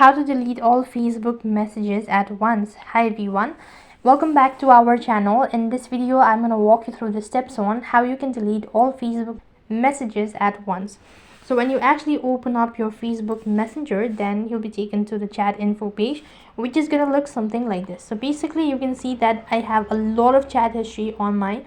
how to delete all Facebook messages at once. Hi everyone, welcome back to our channel. In this video I'm going to walk you through the steps on how you can delete all Facebook messages at once. So when you actually open up your Facebook Messenger, then you'll be taken to the chat info page, which is going to look something like this. So basically you can see that I have a lot of chat history on my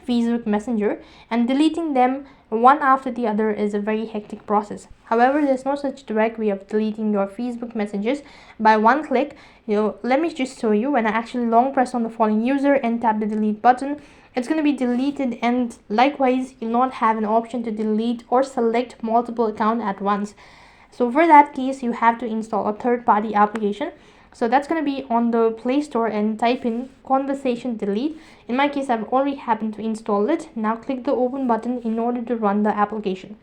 Facebook Messenger, and deleting them one after the other is a very hectic process. However, there's no such direct way of deleting your Facebook messages by one click. Let me just show you. When I actually long press on the following user and tap the delete button, it's going to be deleted, and likewise you'll not have an option to delete or select multiple accounts at once. So for that case, you have to install a third-party application. So that's going to be on the Play Store, and type in conversation delete. In my case, I've already happened to install it. Now click the open button in order to run the application.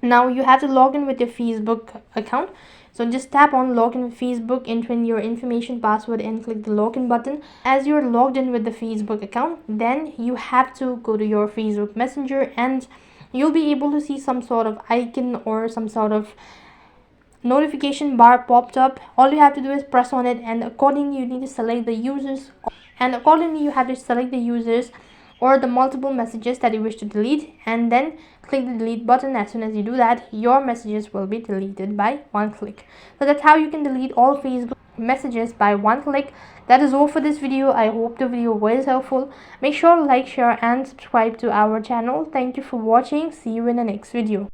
Now you have to log in with your Facebook account. So just tap on login with Facebook, enter in your information password and click the login button. As you're logged in with the Facebook account, then you have to go to your Facebook Messenger, and you'll be able to see some sort of icon or some sort of notification bar popped up. All you have to do is press on it, and accordingly you need to select the users, or the multiple messages that you wish to delete, and then click the delete button. As soon as you do that, your messages will be deleted by one click. So that's how you can delete all Facebook messages by one click. That is all for this video. I hope the video was helpful. Make sure to like, share and subscribe to our channel. Thank you for watching. See you in the next video.